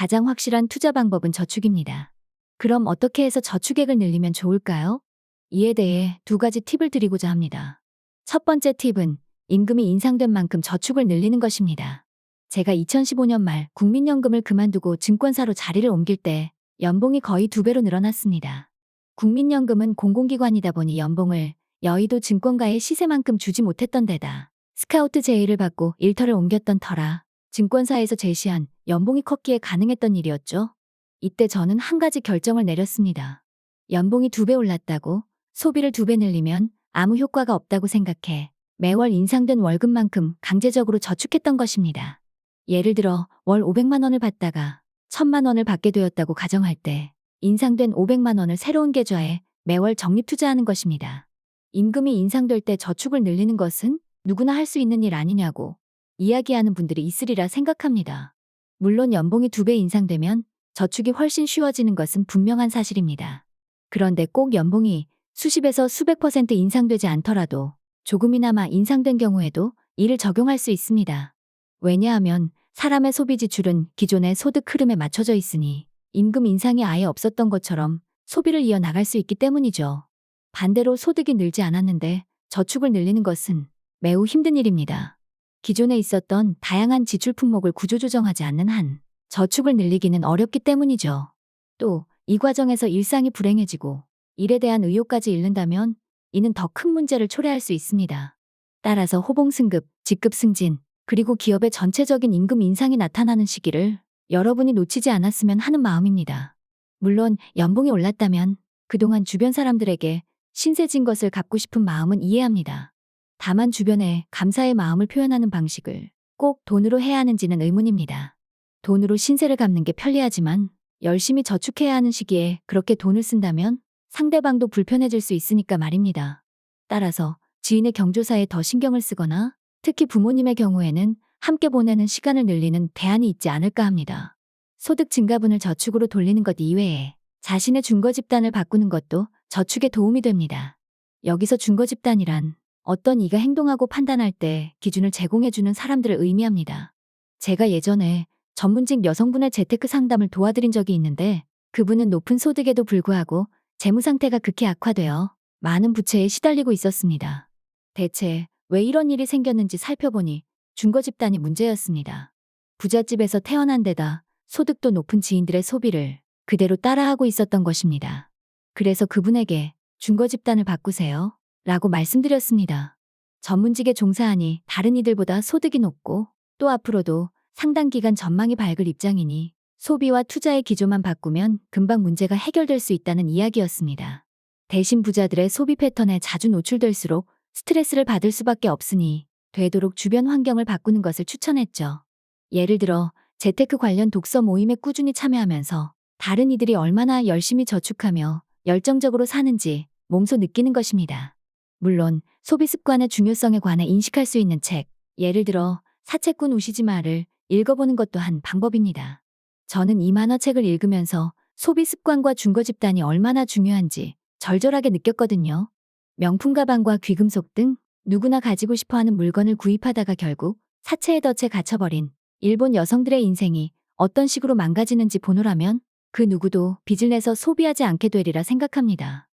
가장 확실한 투자 방법은 저축입니다. 그럼 어떻게 해서 저축액을 늘리면 좋을까요? 이에 대해 두 가지 팁을 드리고자 합니다. 첫 번째 팁은 임금이 인상된 만큼 저축을 늘리는 것입니다. 제가 2015년 말 국민연금을 그만두고 증권사로 자리를 옮길 때 연봉이 거의 2배로 늘어났습니다. 국민연금은 공공기관이다 보니 연봉을 여의도 증권가의 시세만큼 주지 못했던 데다 스카우트 제의를 받고 일터를 옮겼던 터라 증권사에서 제시한 연봉이 컸기에 가능했던 일이었죠. 이때 저는 한 가지 결정을 내렸습니다. 연봉이 2배 올랐다고 소비를 2배 늘리면 아무 효과가 없다고 생각해 매월 인상된 월급만큼 강제적으로 저축했던 것입니다. 예를 들어 월 500만 원을 받다가 1000만 원을 받게 되었다고 가정할 때 인상된 500만 원을 새로운 계좌에 매월 적립 투자하는 것입니다. 임금이 인상될 때 저축을 늘리는 것은 누구나 할 수 있는 일 아니냐고 이야기하는 분들이 있으리라 생각합니다. 물론 연봉이 2배 인상되면 저축이 훨씬 쉬워지는 것은 분명한 사실입니다. 그런데 꼭 연봉이 수십에서 수백 퍼센트 인상되지 않더라도 조금이나마 인상된 경우에도 이를 적용할 수 있습니다. 왜냐하면 사람의 소비 지출은 기존의 소득 흐름에 맞춰져 있으니 임금 인상이 아예 없었던 것처럼 소비를 이어나갈 수 있기 때문이죠. 반대로 소득이 늘지 않았는데 저축을 늘리는 것은 매우 힘든 일입니다. 기존에 있었던 다양한 지출 품목을 구조조정하지 않는 한 저축을 늘리기는 어렵기 때문이죠. 또 이 과정에서 일상이 불행해지고 일에 대한 의욕까지 잃는다면 이는 더 큰 문제를 초래할 수 있습니다. 따라서 호봉승급, 직급승진, 그리고 기업의 전체적인 임금 인상이 나타나는 시기를 여러분이 놓치지 않았으면 하는 마음입니다. 물론 연봉이 올랐다면 그동안 주변 사람들에게 신세진 것을 갚고 싶은 마음은 이해합니다. 다만 주변에 감사의 마음을 표현하는 방식을 꼭 돈으로 해야 하는지는 의문입니다. 돈으로 신세를 갚는 게 편리하지만 열심히 저축해야 하는 시기에 그렇게 돈을 쓴다면 상대방도 불편해질 수 있으니까 말입니다. 따라서 지인의 경조사에 더 신경을 쓰거나 특히 부모님의 경우에는 함께 보내는 시간을 늘리는 대안이 있지 않을까 합니다. 소득 증가분을 저축으로 돌리는 것 이외에 자신의 준거 집단을 바꾸는 것도 저축에 도움이 됩니다. 여기서 준거 집단이란 어떤 이가 행동하고 판단할 때 기준을 제공해주는 사람들을 의미합니다. 제가 예전에 전문직 여성분의 재테크 상담을 도와드린 적이 있는데 그분은 높은 소득에도 불구하고 재무 상태가 극히 악화되어 많은 부채에 시달리고 있었습니다. 대체 왜 이런 일이 생겼는지 살펴보니 준거 집단이 문제였습니다. 부잣집에서 태어난 데다 소득도 높은 지인들의 소비를 그대로 따라하고 있었던 것입니다. 그래서 그분에게 준거 집단을 바꾸세요 라고 말씀드렸습니다. 전문직에 종사하니 다른 이들보다 소득이 높고 또 앞으로도 상당 기간 전망이 밝을 입장이니 소비와 투자의 기조만 바꾸면 금방 문제가 해결될 수 있다는 이야기였습니다. 대신 부자들의 소비 패턴에 자주 노출될수록 스트레스를 받을 수밖에 없으니 되도록 주변 환경을 바꾸는 것을 추천했죠. 예를 들어 재테크 관련 독서 모임에 꾸준히 참여하면서 다른 이들이 얼마나 열심히 저축하며 열정적으로 사는지 몸소 느끼는 것입니다. 물론 소비 습관의 중요성에 관해 인식할 수 있는 책, 예를 들어 사채꾼 우시지 마를 읽어보는 것도 한 방법입니다. 저는 이 만화책을 읽으면서 소비 습관과 준거 집단이 얼마나 중요한지 절절하게 느꼈거든요. 명품 가방과 귀금속 등 누구나 가지고 싶어하는 물건을 구입하다가 결국 사채에 덫에 갇혀버린 일본 여성들의 인생이 어떤 식으로 망가지는지 보노라면 그 누구도 빚을 내서 소비하지 않게 되리라 생각합니다.